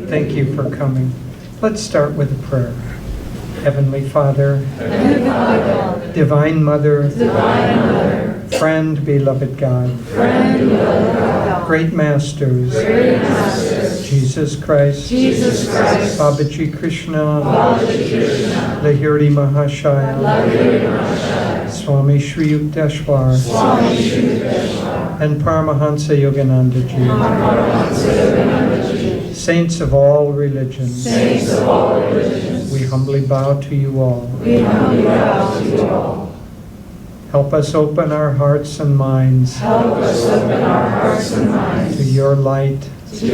Thank you for coming. Let's start with a prayer. Heavenly Father, Divine Mother, Friend, beloved God, Great Masters, Jesus Christ, Babaji Krishna, Lahiri Mahashaya, Swami Shri Yukteswar, and Paramhansa Yogananda Ji, saints of all religions, we humbly bow to you all. Help us open our hearts and minds to your light, to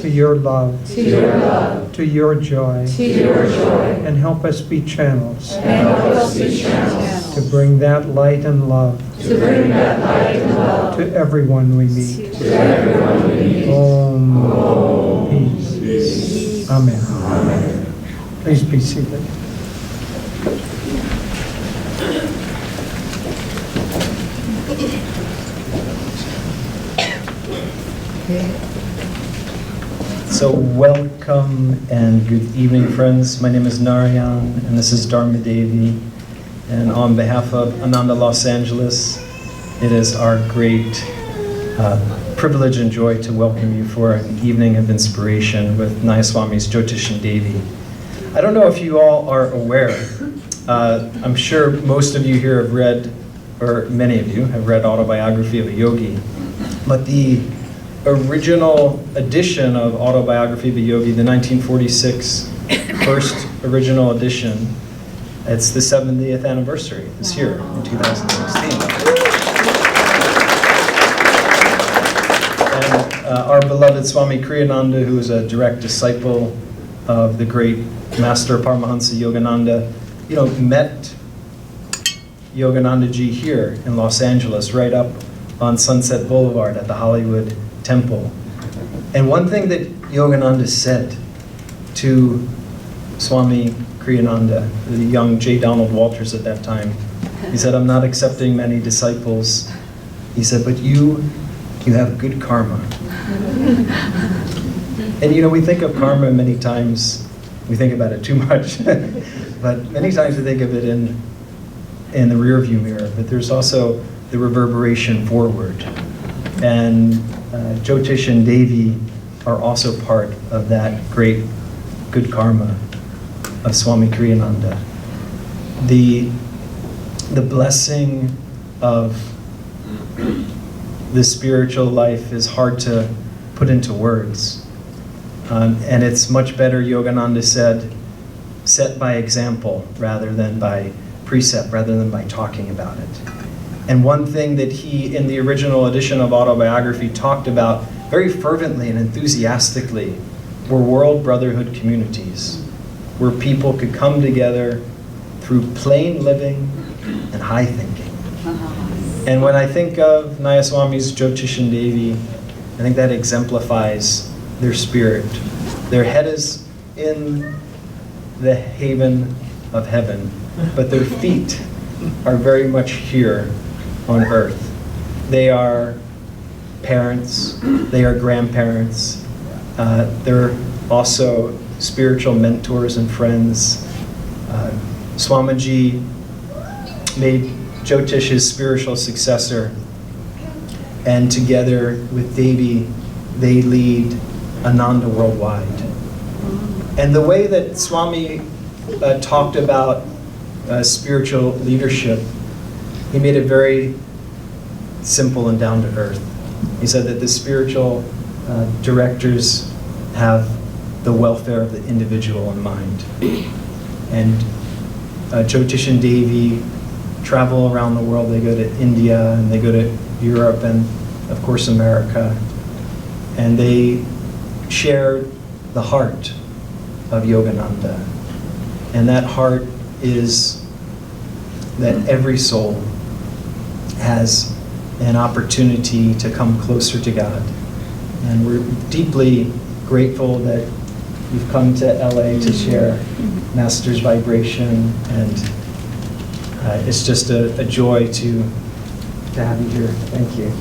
your love, to your joy, and help us be channels to bring that light and love to everyone we meet. Om. Peace. Amen. Please be seated. So welcome and good evening, friends. My name is Narayan, and this is Dharma Devi. And on behalf of Ananda Los Angeles, it is our great privilege and joy to welcome you for an evening of inspiration with Nayaswami's Jyotish and Devi. I don't know if you all are aware. I'm sure most of you here have read, or many of you have read Autobiography of a Yogi. But the original edition of Autobiography of a Yogi, the 1946 first original edition, it's the 70th anniversary this year in 2016. And our beloved Swami Kriyananda, who is a direct disciple of the great master Paramhansa Yogananda, met Yogananda Ji here in Los Angeles, right up on Sunset Boulevard at the Hollywood Temple. And one thing that Yogananda said to Swami Kriyananda, the young J. Donald Walters at that time, he said, "I'm not accepting many disciples." He said, "But you have good karma." And we think of karma many times, we think about it too much, but many times we think of it in the rearview mirror, but there's also the reverberation forward. And Jyotish and Devi are also part of that great good karma of Swami Kriyananda. The blessing of the spiritual life is hard to put into words. And it's much better, Yogananda said, set by example rather than by precept, rather than by talking about it. And one thing that he, in the original edition of Autobiography, talked about very fervently and enthusiastically were world brotherhood communities, where people could come together through plain living and high thinking. And when I think of Nayaswami's Jyotish and Devi, I think that exemplifies their spirit. Their head is in the haven of heaven, but their feet are very much here on earth. They are parents, they are grandparents, they're also spiritual mentors and friends. Swamiji made Jyotish his spiritual successor, and together with Devi, they lead Ananda worldwide. And the way that Swami talked about spiritual leadership, he made it very simple and down to earth. He said that the spiritual directors have the welfare of the individual in mind. And Jyotish and Devi travel around the world. They go to India, and they go to Europe, and of course America. And they share the heart of Yogananda. And that heart is that every soul has an opportunity to come closer to God. And we're deeply grateful that you've come to LA to share Master's Vibration, and it's just a joy to have you here. Thank you.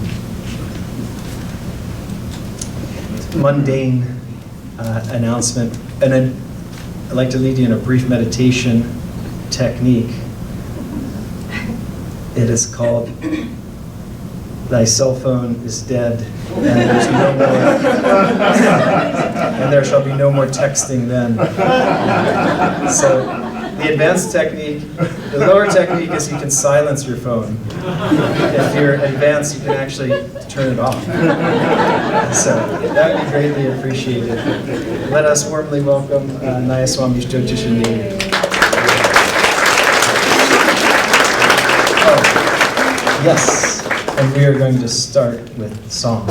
mundane announcement, and I'd like to lead you in a brief meditation technique. It is called "Thy cell phone is dead, and there's no more, and there shall be no more texting then." So the advanced technique, the lower technique is you can silence your phone. If you're advanced, you can actually turn it off. So that would be greatly appreciated. Let us warmly welcome Nayaswami Jyotish and Devi. Oh, yes, and we are going to start with song.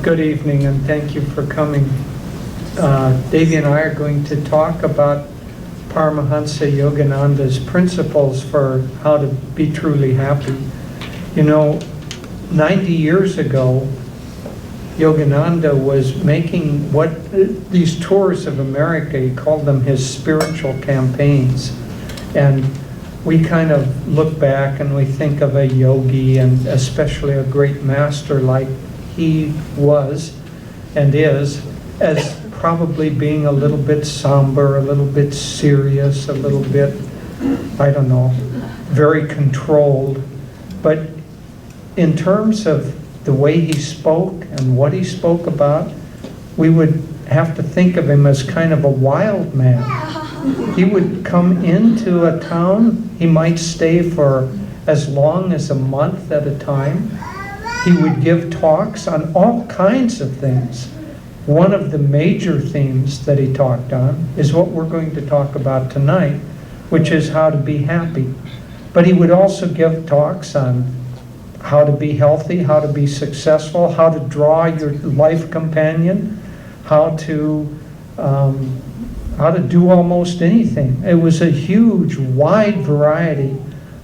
Good evening, and thank you for coming. Devi and I are going to talk about Paramhansa Yogananda's principles for how to be truly happy. You know, 90 years ago, Yogananda was making these tours of America. He called them his spiritual campaigns. And we kind of look back and we think of a yogi, and especially a great master like he was and is, as probably being a little bit somber, a little bit serious, a little bit, I don't know, very controlled. But in terms of the way he spoke and what he spoke about, we would have to think of him as kind of a wild man. He would come into a town, he might stay for as long as a month at a time. He would give talks on all kinds of things. One of the major themes that he talked on is what we're going to talk about tonight, which is how to be happy. But he would also give talks on how to be healthy, how to be successful, how to draw your life companion, how to do almost anything. It was a huge, wide variety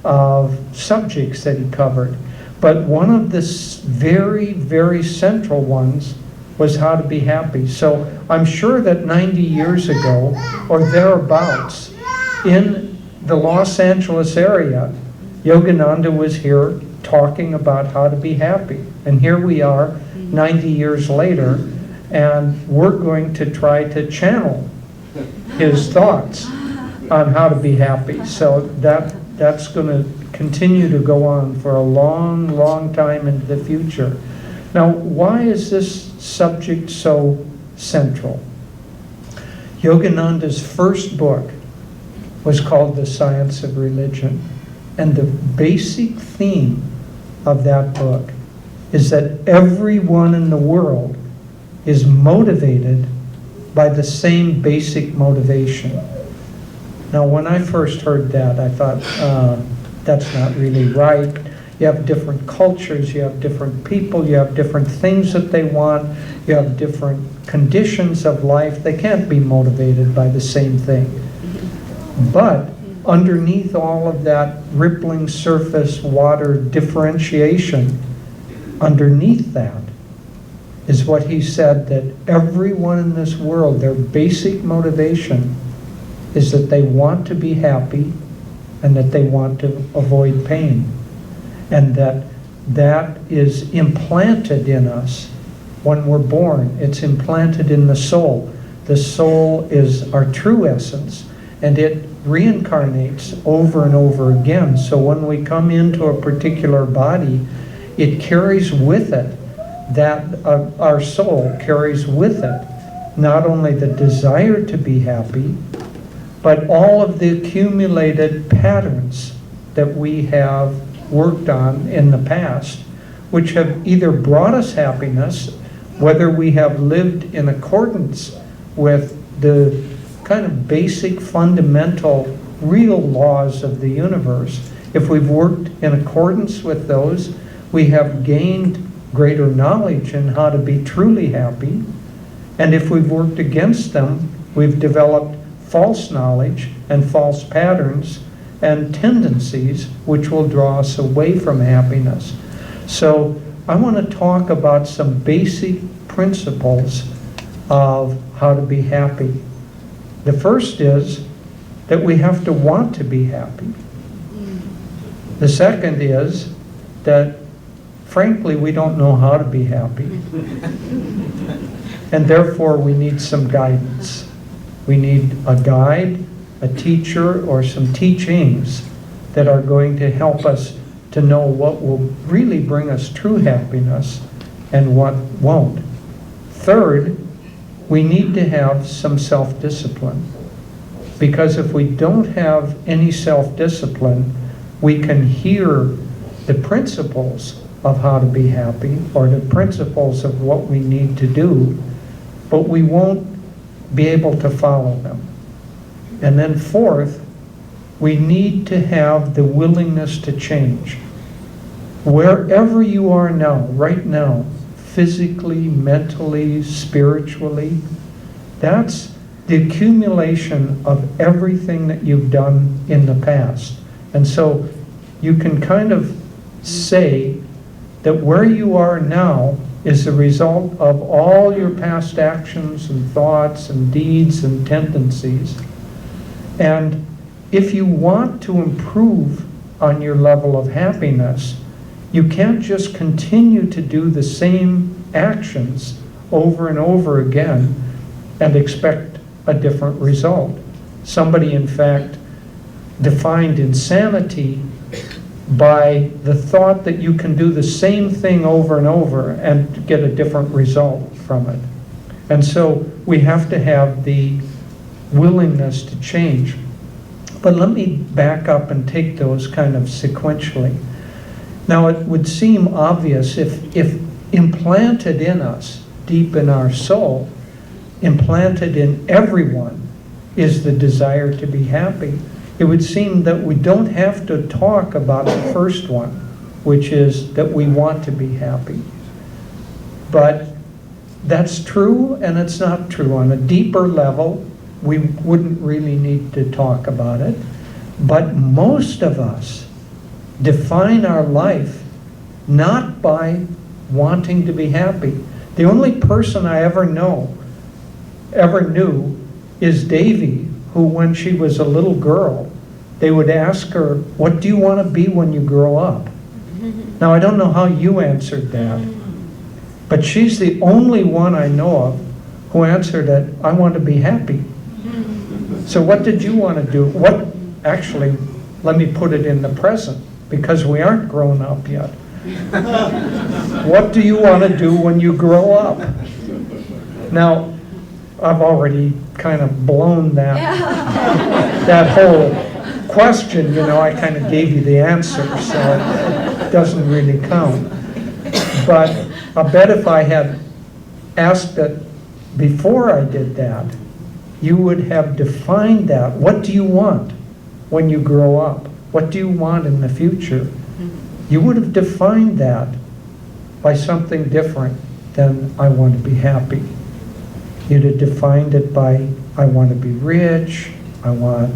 of subjects that he covered. But one of the very, very central ones was how to be happy. So I'm sure that 90 years ago, or thereabouts, in the Los Angeles area, Yogananda was here talking about how to be happy. And here we are, 90 years later, and we're going to try to channel his thoughts on how to be happy. So that's going to continue to go on for a long, long time into the future. Now, why is this subject so central? Yogananda's first book was called The Science of Religion. And the basic theme of that book is that everyone in the world is motivated by the same basic motivation. Now, when I first heard that, I thought, that's not really right. You have different cultures, you have different people, you have different things that they want, you have different conditions of life. They can't be motivated by the same thing. But underneath all of that rippling surface water differentiation, underneath that is what he said, that everyone in this world, their basic motivation is that they want to be happy and that they want to avoid pain. And that is implanted in us when we're born. It's implanted in the soul. The soul is our true essence, and it reincarnates over and over again. So when we come into a particular body, it carries with it that our soul carries with it not only the desire to be happy, but all of the accumulated patterns that we have worked on in the past, which have either brought us happiness, whether we have lived in accordance with the kind of basic, fundamental, real laws of the universe. If we've worked in accordance with those, we have gained greater knowledge in how to be truly happy. And if we've worked against them, we've developed false knowledge and false patterns and tendencies which will draw us away from happiness. So I want to talk about some basic principles of how to be happy. The first is that we have to want to be happy. The second is that, frankly, we don't know how to be happy. And therefore, we need some guidance. We need a guide, a teacher, or some teachings that are going to help us to know what will really bring us true happiness and what won't. Third, we need to have some self-discipline. Because if we don't have any self-discipline, we can hear the principles of how to be happy or the principles of what we need to do, but we won't be able to follow them. And then fourth, we need to have the willingness to change. Wherever you are now, right now, physically, mentally, spiritually, that's the accumulation of everything that you've done in the past. And so you can kind of say that where you are now is the result of all your past actions and thoughts and deeds and tendencies. And if you want to improve on your level of happiness, you can't just continue to do the same actions over and over again and expect a different result. Somebody, in fact, defined insanity by the thought that you can do the same thing over and over and get a different result from it. And so we have to have the willingness to change. But let me back up and take those kind of sequentially. Now, it would seem obvious if implanted in us, deep in our soul, implanted in everyone, is the desire to be happy, it would seem that we don't have to talk about the first one, which is that we want to be happy. But that's true and it's not true. On a deeper level, we wouldn't really need to talk about it. But most of us define our life not by wanting to be happy. The only person I ever knew is Davy, who when she was a little girl, they would ask her, what do you want to be when you grow up? Now, I don't know how you answered that, but she's the only one I know of who answered it, I want to be happy. So what did you want to do? Actually, let me put it in the present, because we aren't grown up yet. What do you want to do when you grow up? Now, I've already kind of blown that whole question, I kind of gave you the answer, so it doesn't really count. But I bet if I had asked it before I did that, you would have defined that. What do you want when you grow up? What do you want in the future? You would have defined that by something different than I want to be happy. You'd have defined it by I want to be rich, I want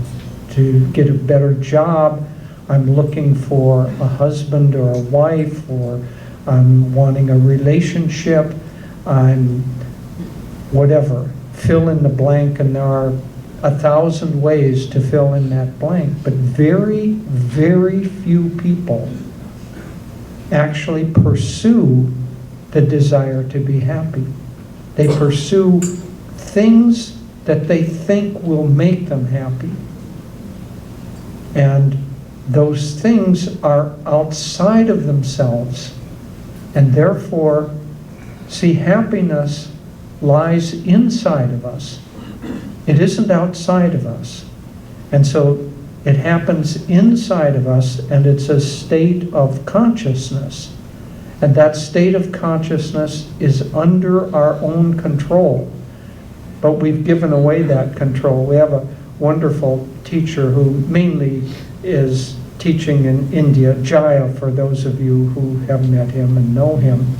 to get a better job, I'm looking for a husband or a wife, or I'm wanting a relationship, I'm whatever. Fill in the blank, and there are 1,000 ways to fill in that blank. But very, very few people actually pursue the desire to be happy. They pursue things that they think will make them happy. And those things are outside of themselves. And therefore, see, happiness lies inside of us. It isn't outside of us. And so it happens inside of us, and it's a state of consciousness. And that state of consciousness is under our own control. But we've given away that control. We have a wonderful teacher who mainly is teaching in India, Jaya, for those of you who have met him and know him.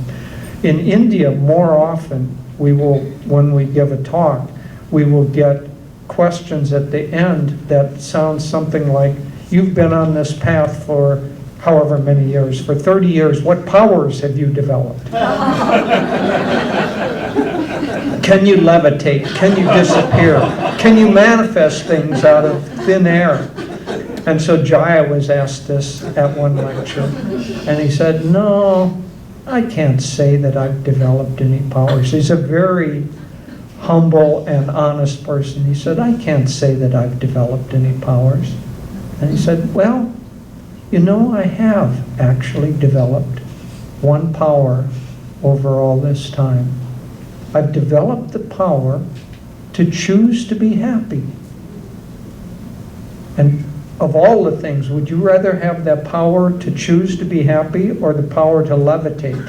In India, more often, when we give a talk, we will get questions at the end that sound something like, you've been on this path for however many years, for 30 years, what powers have you developed? Can you levitate? Can you disappear? Can you manifest things out of thin air? And so Jaya was asked this at one lecture, and he said, no, I can't say that I've developed any powers. He's a very humble and honest person. He said, I can't say that I've developed any powers. And he said, well, I have actually developed one power over all this time. I've developed the power to choose to be happy. And of all the things, would you rather have that power to choose to be happy or the power to levitate?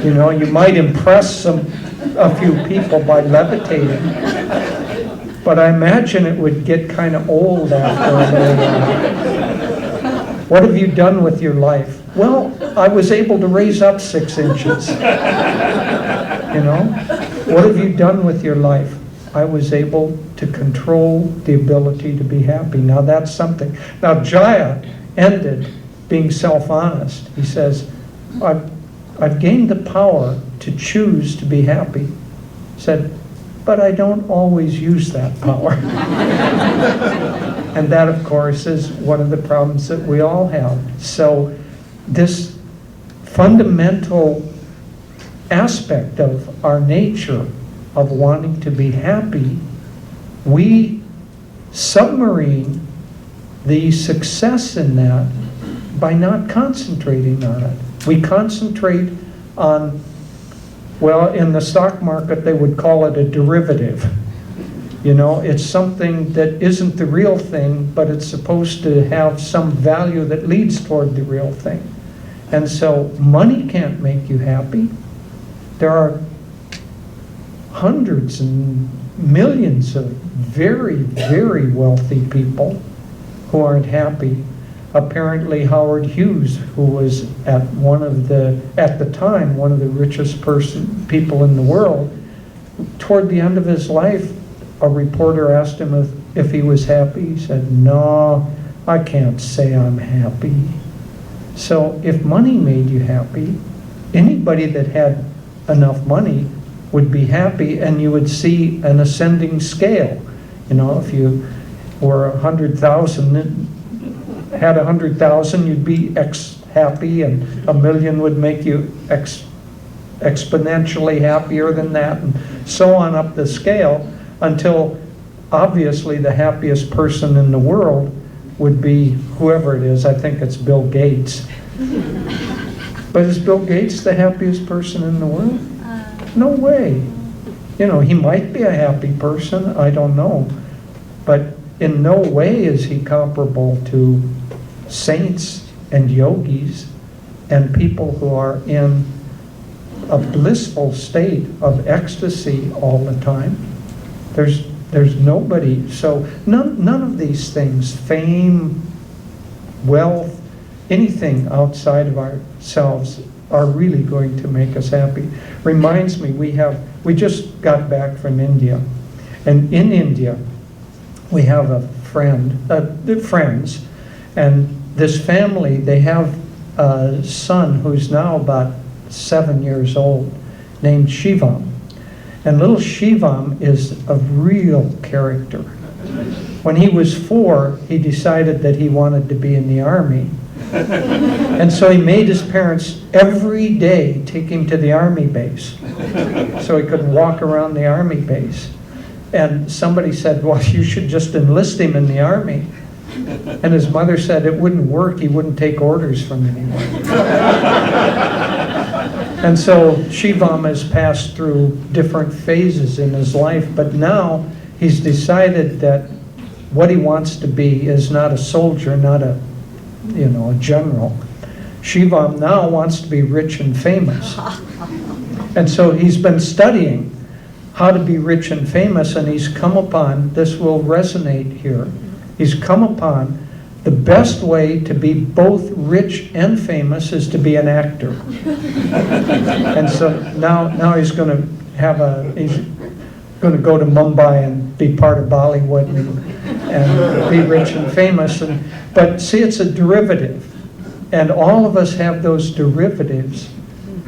You might impress a few people by levitating, but I imagine it would get kind of old after a little while. What have you done with your life? Well, I was able to raise up 6 inches. What have you done with your life? I was able to control the ability to be happy. Now that's something. Now Jaya ended being self-honest. He says, I've gained the power to choose to be happy. He said, but I don't always use that power. And that, of course, is one of the problems that we all have. So this fundamental aspect of our nature of wanting to be happy, we submarine the success in that by not concentrating on it. We concentrate on, well, in the stock market they would call it a derivative. It's something that isn't the real thing, but it's supposed to have some value that leads toward the real thing. And so money can't make you happy. There are hundreds and millions of very, very wealthy people who aren't happy. apparently Howard Hughes, who was at the time, one of the richest people in the world, toward the end of his life, a reporter asked him if he was happy. He said, "No, I can't say I'm happy." So if money made you happy, anybody that had enough money would be happy, and you would see an ascending scale. You know, if you were 100,000, had 100,000, you'd be happy, and 1,000,000 would make you exponentially happier than that, and so on up the scale, until obviously the happiest person in the world would be whoever it is. I think it's Bill Gates. But is Bill Gates the happiest person in the world? No way. You know, he might be a happy person, I don't know. But in no way is he comparable to saints and yogis and people who are in a blissful state of ecstasy all the time. There's nobody. So none of these things, fame, wealth, anything outside of ourselves, are really going to make us happy. Reminds me, we just got back from India, and in India we have a friends, and this family, they have a son who's now about 7 years old, named Shivam. And little Shivam is a real character. When he was 4, he decided that he wanted to be in the army. And so he made his parents every day take him to the army base so he could walk around the army base. And somebody said, "Well, you should just enlist him in the army." And his mother said it wouldn't work, he wouldn't take orders from anyone. And so Shivam has passed through different phases in his life, but now he's decided that what he wants to be is not a soldier, not a general. Shivam now wants to be rich and famous. And so he's been studying how to be rich and famous, and he's come upon, this will resonate here, he's come upon the best way to be both rich and famous is to be an actor. And so now he's going to he's going to go to Mumbai and be part of Bollywood and be rich and famous. But see, it's a derivative. And all of us have those derivatives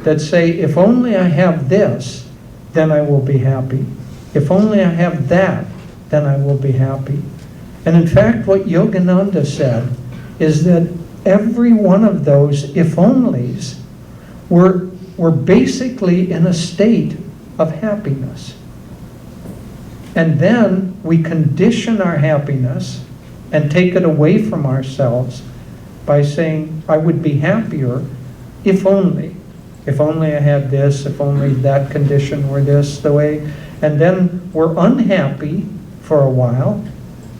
that say, if only I have this, then I will be happy. If only I have that, then I will be happy. And in fact, what Yogananda said is that every one of those if-onlys were basically in a state of happiness. And then we condition our happiness and take it away from ourselves by saying, I would be happier if only. If only I had this, if only that condition were this, the way. And then we're unhappy for a while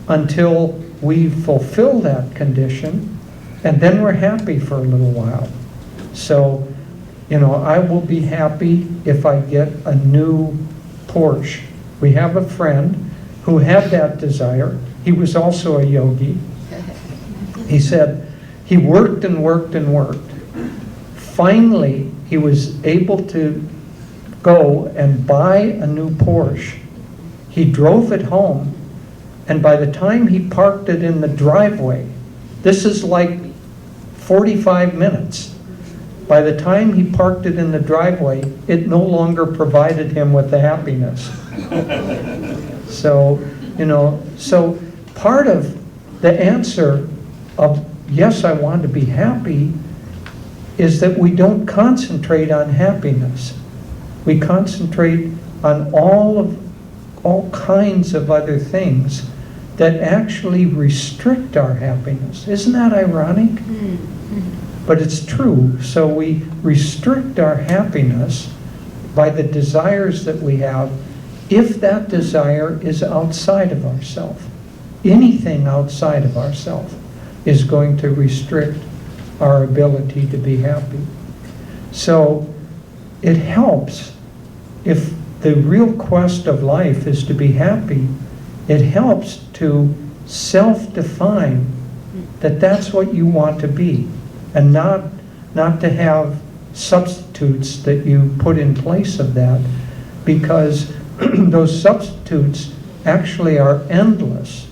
until we fulfill that condition, and then we're happy for a little while. So, I will be happy if I get a new Porsche. We have a friend who had that desire. He was also a yogi. He said he worked and worked and worked. Finally, he was able to go and buy a new Porsche. He drove it home, and by the time he parked it in the driveway, this is like 45 minutes. By the time he parked it in the driveway, it no longer provided him with the happiness. So, so part of the answer of, yes, I want to be happy, is that we don't concentrate on happiness. We concentrate on all kinds of other things that actually restrict our happiness. Isn't that ironic? But it's true. So we restrict our happiness by the desires that we have, if that desire is outside of ourselves. Anything outside of ourselves is going to restrict our ability to be happy. So it helps, if the real quest of life is to be happy, it helps to self-define that that's what you want to be, and not to have substitutes that you put in place of that, because those substitutes actually are endless.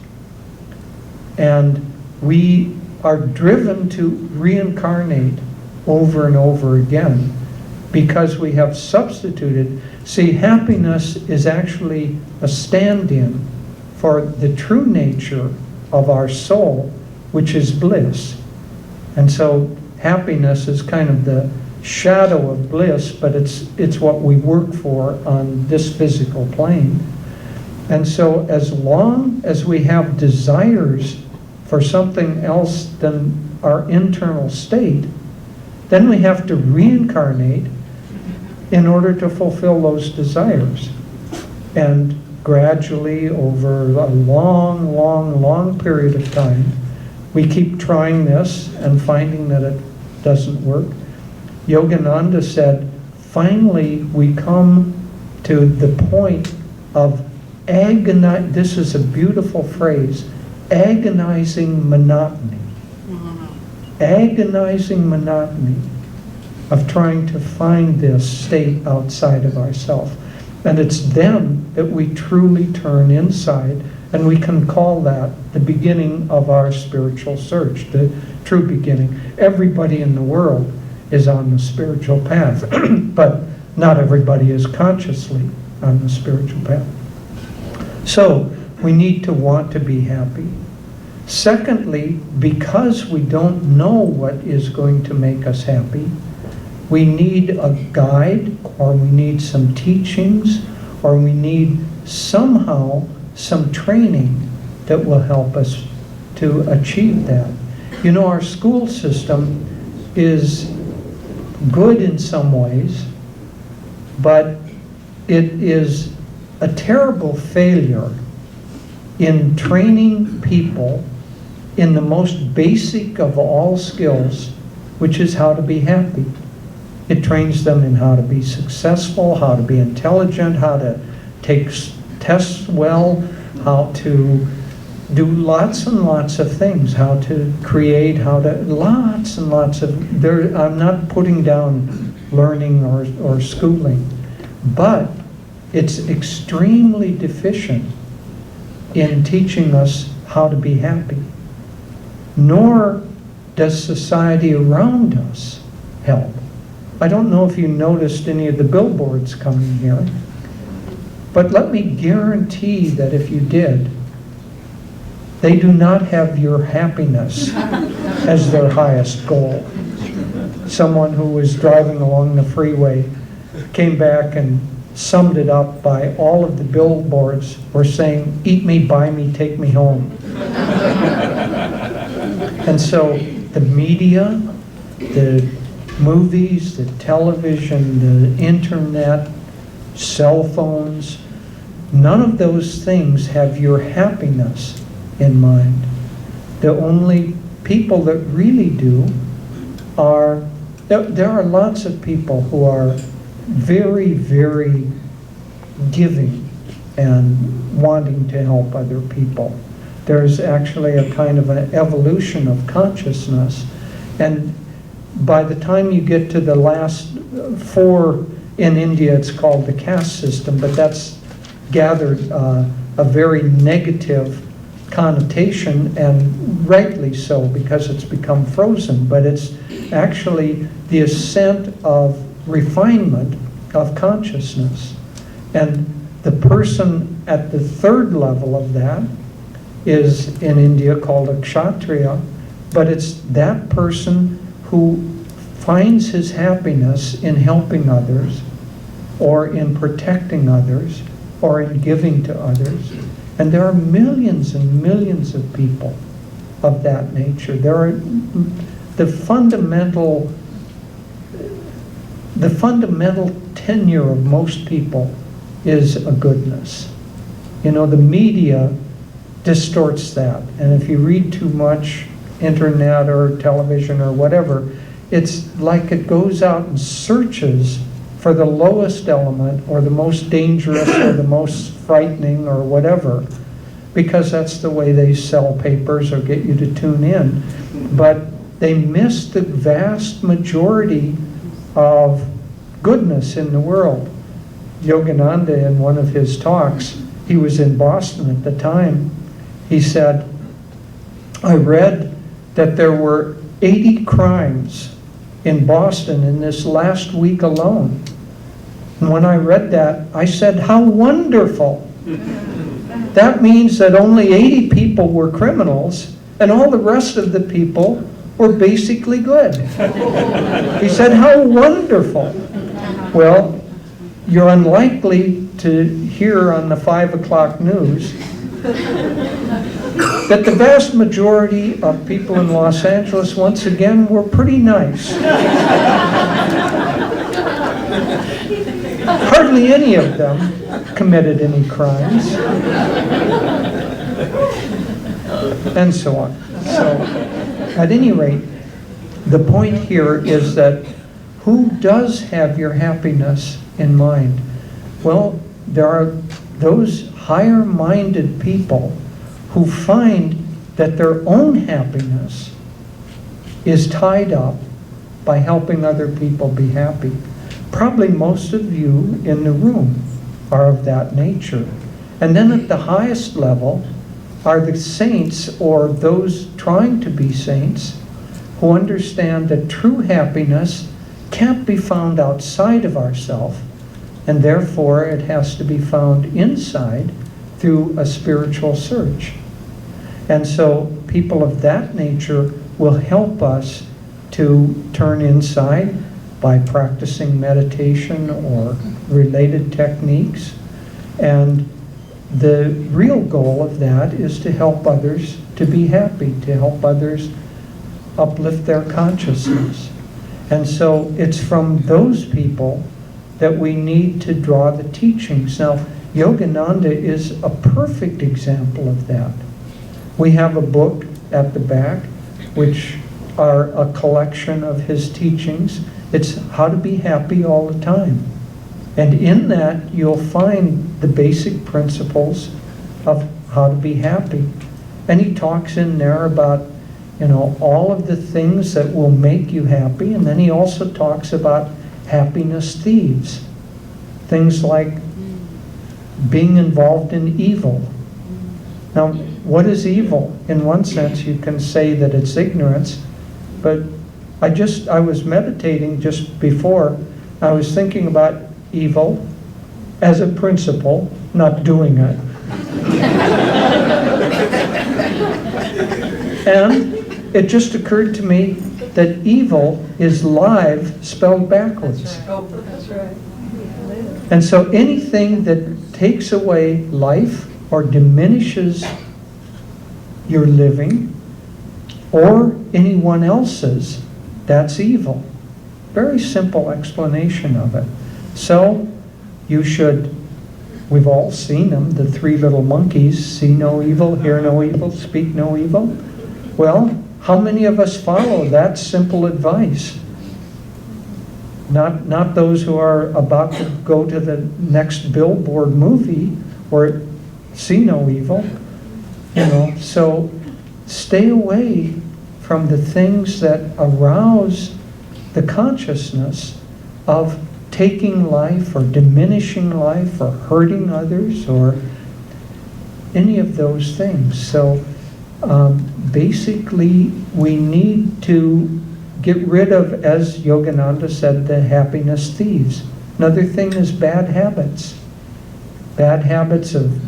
And we are driven to reincarnate over and over again because we have substituted. See, happiness is actually a stand-in for the true nature of our soul, which is bliss. And so happiness is kind of the shadow of bliss, but it's what we work for on this physical plane. And so as long as we have desires for something else than our internal state, then we have to reincarnate in order to fulfill those desires. And gradually, over a long, long, long period of time, we keep trying this and finding that it doesn't work. Yogananda said, finally we come to the point of this is a beautiful phrase, agonizing monotony. Agonizing monotony of trying to find this state outside of ourselves. And it's then that we truly turn inside, and we can call that the beginning of our spiritual search, the true beginning. Everybody in the world is on the spiritual path, but not everybody is consciously on the spiritual path. So we need to want to be happy. Secondly, because we don't know what is going to make us happy, we need a guide, or we need some teachings, or we need somehow some training that will help us to achieve that. You know, our school system is good in some ways, but it is a terrible failure in training people in the most basic of all skills, which is how to be happy. It trains them in how to be successful, how to be intelligent, how to take tests well, how to do lots and lots of things, how to create, lots and lots of, I'm not putting down learning or schooling, but it's extremely deficient in teaching us how to be happy. Nor does society around us help. I don't know if you noticed any of the billboards coming here, but let me guarantee that if you did, they do not have your happiness as their highest goal. Someone who was driving along the freeway came back and summed it up by all of the billboards were saying, "Eat me, buy me, take me home." And so the media, the movies, the television, the internet, cell phones, none of those things have your happiness in mind. The only people that really do are, there are lots of people who are very, very giving and wanting to help other people. There's actually a kind of an evolution of consciousness, and by the time you get to the last four, in India it's called the caste system, but that's gathered a very negative connotation, and rightly so, because it's become frozen, but it's actually the ascent of refinement of consciousness. And the person at the third level of that is in India called a kshatriya, but it's that person who finds his happiness in helping others, or in protecting others, or in giving to others. And there are millions and millions of people of that nature. There are the fundamental tenure of most people is a goodness. You know, the media distorts that, and if you read too much internet or television or whatever, it's like it goes out and searches for the lowest element or the most dangerous or the most frightening or whatever. because that's the way they sell papers or get you to tune in. But they miss the vast majority of goodness in the world. Yogananda, in one of his talks, he was in Boston at the time, he said, I read that there were 80 crimes in Boston in this last week alone. And when I read that, I said, how wonderful. That means that only 80 people were criminals, and all the rest of the people were basically good. He said, how wonderful. Well, you're unlikely to hear on the 5 o'clock news that the vast majority of people in Los Angeles, once again, were pretty nice. Hardly any of them committed any crimes. And so on. So, at any rate, the point here is that who does have your happiness in mind? Well, there are those higher-minded people who find that their own happiness is tied up by helping other people be happy. Probably most of you in the room are of that nature. And then at the highest level are the saints, or those trying to be saints, who understand that true happiness can't be found outside of ourselves, and therefore it has to be found inside through a spiritual search. And so people of that nature will help us to turn inside by practicing meditation or related techniques. And the real goal of that is to help others to be happy, to help others uplift their consciousness. And so it's from those people that we need to draw the teachings. Now, Yogananda is a perfect example of that. We have a book at the back, which are a collection of his teachings. It's how to be happy all the time. And in that, you'll find the basic principles of how to be happy. And he talks in there about, all of the things that will make you happy. And then he also talks about happiness thieves. Things like being involved in evil. Now, what is evil? In one sense, you can say that it's ignorance, but I was meditating just before. I was thinking about evil as a principle, not doing it. And it just occurred to me that evil is live spelled backwards. That's right. Oh, that's right. And so anything that takes away life or diminishes your living or anyone else's, that's evil. Very simple explanation of it. So you should, we've all seen them, the 3 little monkeys, see no evil, hear no evil, speak no evil. Well, how many of us follow that simple advice? Not those who are about to go to the next Billboard movie or see no evil. So stay away from the things that arouse the consciousness of taking life or diminishing life or hurting others or any of those things. So basically we need to get rid of, as Yogananda said, the happiness thieves. Another thing is bad habits. Bad habits of,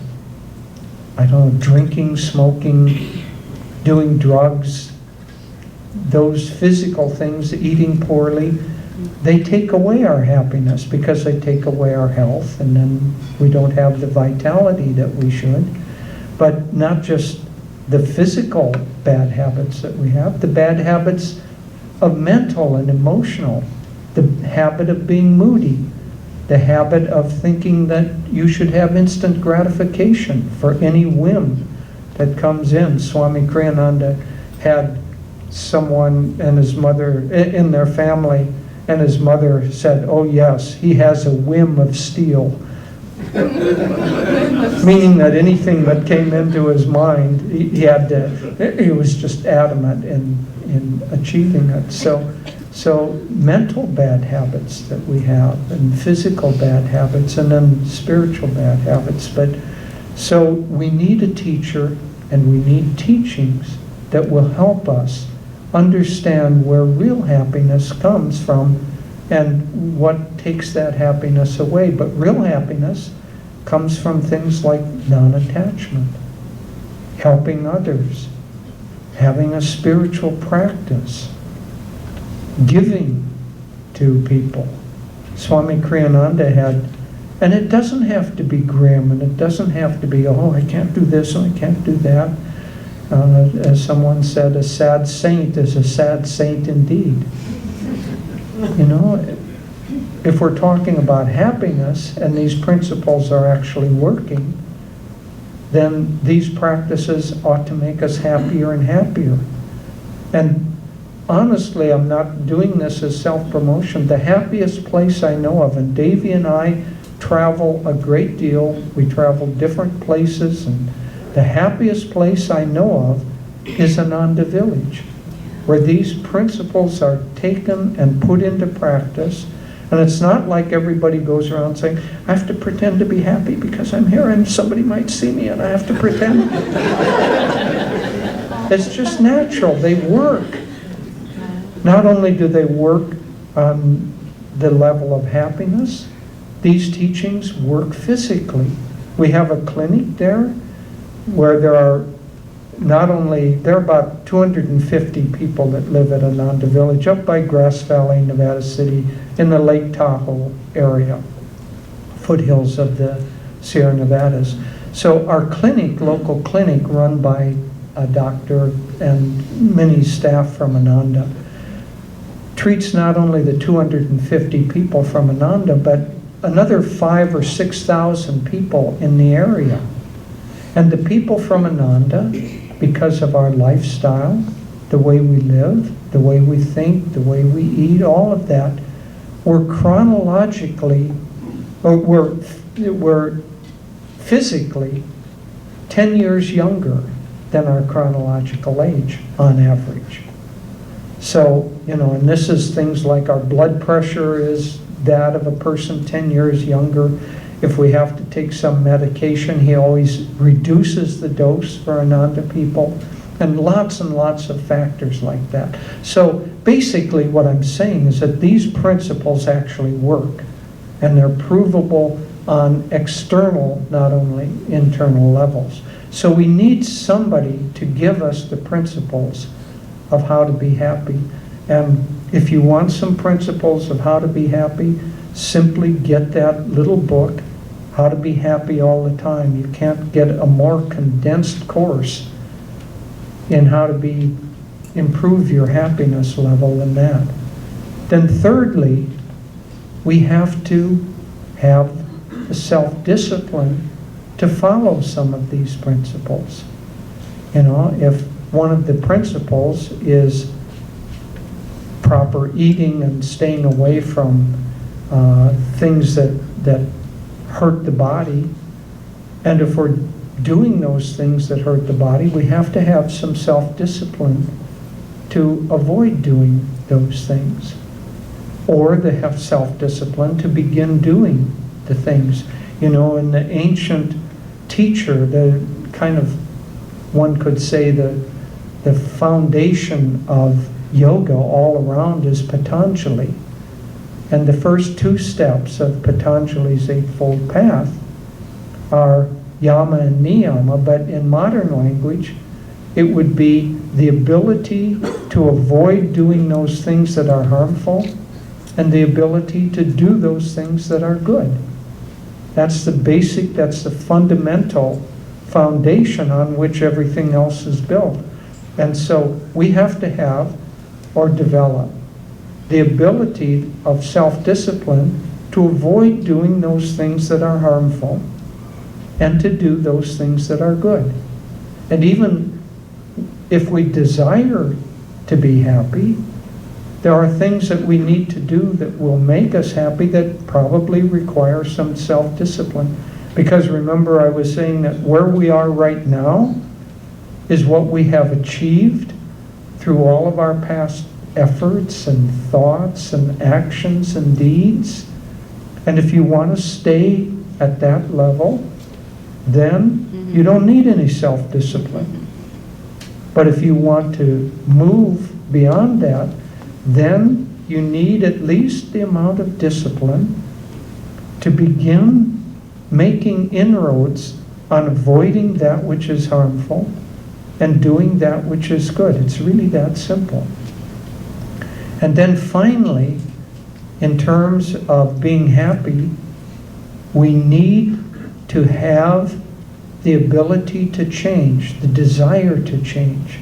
drinking, smoking, doing drugs, those physical things, eating poorly. They take away our happiness because they take away our health, and then we don't have the vitality that we should. But not just the physical bad habits that we have, the bad habits of mental and emotional, the habit of being moody, the habit of thinking that you should have instant gratification for any whim that comes in. Swami Kriyananda had someone and his mother in their family, and his mother said, oh yes, he has a whim of steel. Meaning that anything that came into his mind, he was just adamant in achieving it. So mental bad habits that we have, and physical bad habits, and then spiritual bad habits. So we need a teacher, and we need teachings that will help us understand where real happiness comes from and what takes that happiness away. But real happiness comes from things like non-attachment, helping others, having a spiritual practice, giving to people. Swami Kriyananda had, and it doesn't have to be grim, and it doesn't have to be, oh, I can't do this and I can't do that. As someone said, a sad saint is a sad saint indeed. You know, if we're talking about happiness and these principles are actually working, then these practices ought to make us happier and happier. And honestly, I'm not doing this as self-promotion. The happiest place I know of, and Davy and I travel a great deal. We travel different places, and the happiest place I know of is Ananda Village, where these principles are taken and put into practice. And it's not like everybody goes around saying, I have to pretend to be happy because I'm here and somebody might see me and I have to pretend. It's just natural. They work. Not only do they work on the level of happiness, these teachings work physically. We have a clinic there where there are there are about 250 people that live at Ananda Village up by Grass Valley, Nevada City, in the Lake Tahoe area, foothills of the Sierra Nevadas. So our clinic, local clinic, run by a doctor and many staff from Ananda, treats not only the 250 people from Ananda, but another 5,000 or 6,000 people in the area. And the people from Ananda, because of our lifestyle, the way we live, the way we think, the way we eat, all of that, we're physically 10 years younger than our chronological age on average. So, and this is things like our blood pressure is that of a person 10 years younger. If we have to take some medication, he always reduces the dose for Ananda people, and lots of factors like that. So basically what I'm saying is that these principles actually work, and they're provable on external, not only internal levels. So we need somebody to give us the principles of how to be happy. And if you want some principles of how to be happy, simply get that little book, How to Be Happy All the Time. You can't get a more condensed course in how to improve your happiness level than that. Then thirdly, we have to have the self-discipline to follow some of these principles. If one of the principles is proper eating and staying away from things that hurt the body, and if we're doing those things that hurt the body, we have to have some self-discipline to avoid doing those things, or they have self-discipline to begin doing the things. In the ancient teacher, the kind of, one could say, the foundation of yoga all around is Patanjali. And the first two steps of Patanjali's Eightfold Path are yama and niyama, but in modern language, it would be the ability to avoid doing those things that are harmful and the ability to do those things that are good. That's the basic, that's the fundamental foundation on which everything else is built. And so we have to have or develop the ability of self-discipline to avoid doing those things that are harmful and to do those things that are good. And even if we desire to be happy, there are things that we need to do that will make us happy that probably require some self-discipline. Because remember, I was saying that where we are right now is what we have achieved through all of our past efforts and thoughts and actions and deeds. And if you want to stay at that level, then you don't need any self-discipline. But if you want to move beyond that, then you need at least the amount of discipline to begin making inroads on avoiding that which is harmful and doing that which is good. It's really that simple. And then finally, in terms of being happy, we need to have the ability to change, the desire to change.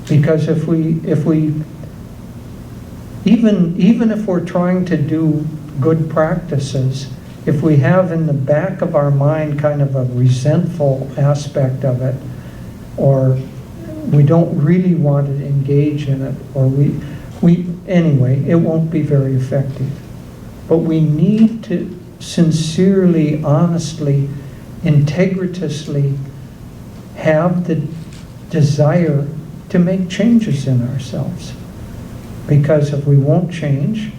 Because if we even if we're trying to do good practices, if we have in the back of our mind kind of a resentful aspect of it, or we don't really want to engage in it, or anyway, it won't be very effective. But we need to sincerely, honestly, integritiously have the desire to make changes in ourselves. Because if we won't change,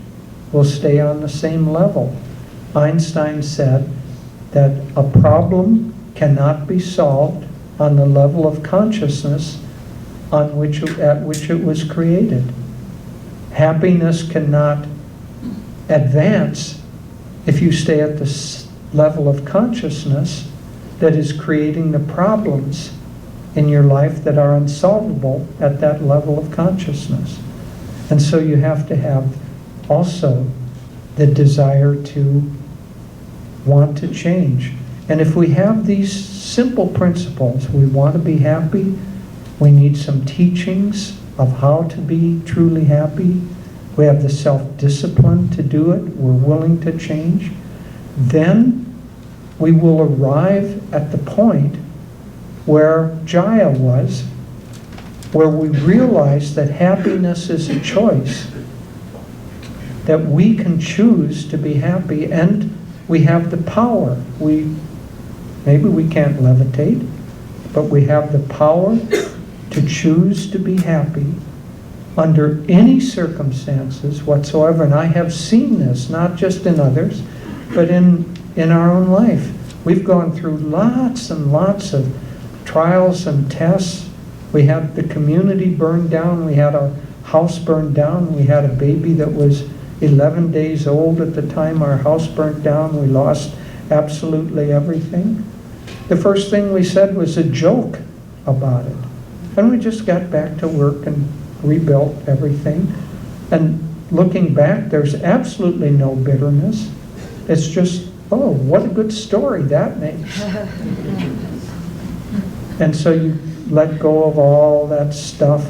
we'll stay on the same level. Einstein said that a problem cannot be solved on the level of consciousness at which it was created. Happiness cannot advance if you stay at the level of consciousness that is creating the problems in your life that are unsolvable at that level of consciousness. And so you have to have also the desire to want to change. And if we have these simple principles, we want to be happy, we need some teachings of how to be truly happy, we have the self-discipline to do it, we're willing to change, then we will arrive at the point where Jaya was, where we realize that happiness is a choice, that we can choose to be happy, and we have the power. Maybe we can't levitate, but we have the power to choose to be happy under any circumstances whatsoever. And I have seen this, not just in others, but in our own life. We've gone through lots and lots of trials and tests. We had the community burned down. We had our house burned down. We had a baby that was 11 days old at the time our house burnt down. We lost absolutely everything. The first thing we said was a joke about it. And we just got back to work and rebuilt everything. And looking back, there's absolutely no bitterness. It's just, oh, what a good story that makes. And so you let go of all that stuff,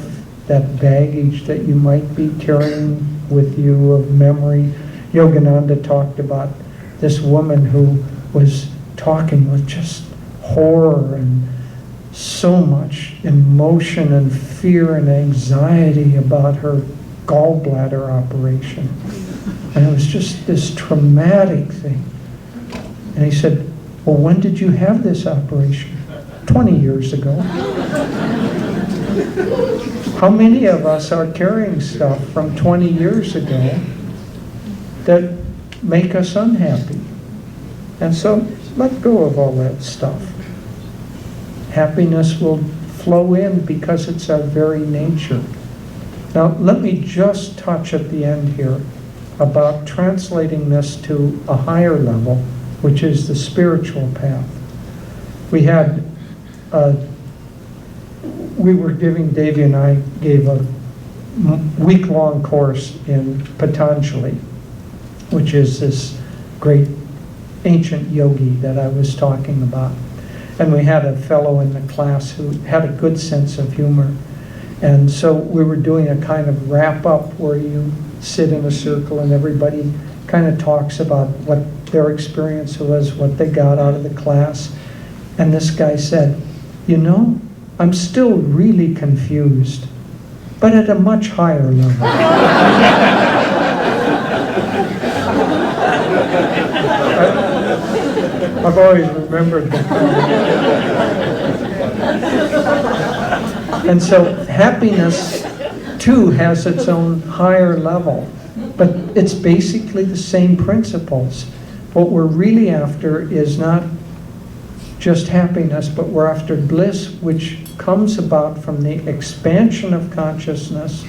that baggage that you might be carrying with you of memory. Yogananda talked about this woman who was talking with just horror and so much emotion and fear and anxiety about her gallbladder operation. And it was just this traumatic thing. And he said, well, when did you have this operation? 20 years ago. How many of us are carrying stuff from 20 years ago that make us unhappy? And so let go of all that stuff. Happiness will flow in because it's our very nature. Now, let me just touch at the end here about translating this to a higher level, which is the spiritual path. Davy and I gave a week-long course in Patanjali, which is this great ancient yogi that I was talking about. And we had a fellow in the class who had a good sense of humor. And so we were doing a kind of wrap-up where you sit in a circle and everybody kind of talks about what their experience was, what they got out of the class. And this guy said, you know, I'm still really confused, but at a much higher level. I've always remembered that. And so happiness, too, has its own higher level. But it's basically the same principles. What we're really after is not just happiness, but we're after bliss, which comes about from the expansion of consciousness,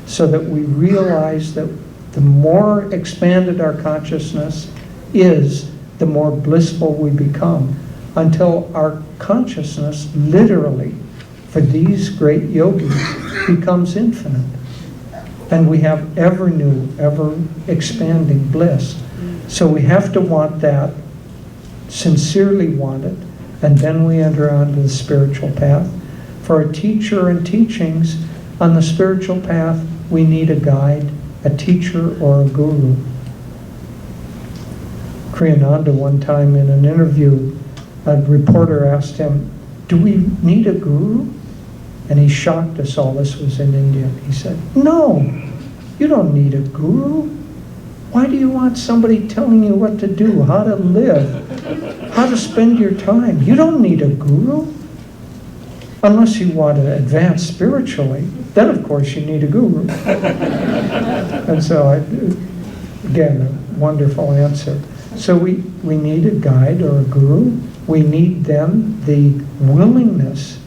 so that we realize that the more expanded our consciousness is, the more blissful we become, until our consciousness literally, for these great yogis, becomes infinite. And we have ever new, ever expanding bliss. So we have to want that, sincerely want it, and then we enter onto the spiritual path. For a teacher and teachings on the spiritual path, we need a guide, a teacher, or a guru. Ananda, one time in an interview, a reporter asked him, "Do we need a guru?" And he shocked us all. This was in India. He said, "No, you don't need a guru. Why do you want somebody telling you what to do, how to live, how to spend your time? You don't need a guru. Unless you want to advance spiritually, then of course you need a guru." And so, again, a wonderful answer. So we need a guide or a guru. We need then the willingness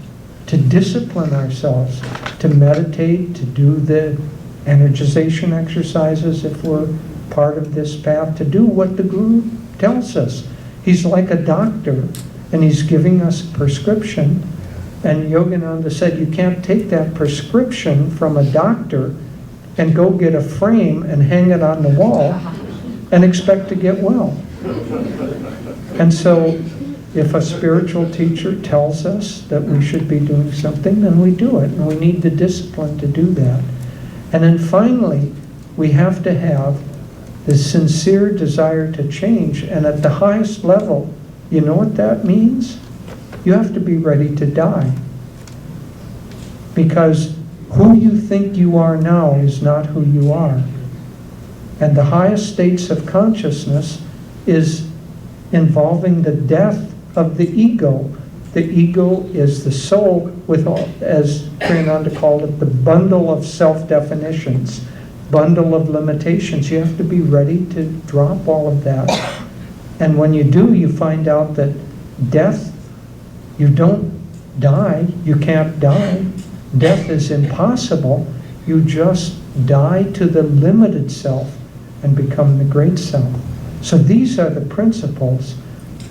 to discipline ourselves, to meditate, to do the energization exercises if we're part of this path, to do what the guru tells us. He's like a doctor, and he's giving us a prescription. And Yogananda said you can't take that prescription from a doctor and go get a frame and hang it on the wall and expect to get well. And so if a spiritual teacher tells us that we should be doing something, then we do it, and we need the discipline to do that. And then finally, we have to have the sincere desire to change, and at the highest level, you know what that means? You have to be ready to die. Because who you think you are now is not who you are. And the highest states of consciousness is involving the death of the ego. The ego is the soul with, all, as Ananda called it, the bundle of self-definitions, bundle of limitations. You have to be ready to drop all of that. And when you do, you find out that death, you don't die, you can't die. Death is impossible. You just die to the limited self and become the great self. So these are the principles,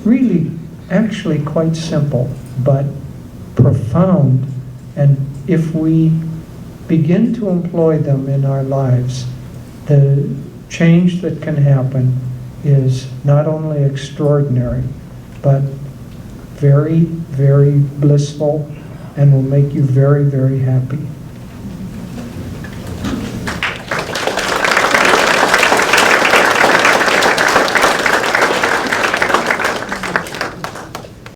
really actually quite simple, but profound. And if we begin to employ them in our lives, the change that can happen is not only extraordinary, but very, very blissful, and will make you very, very happy.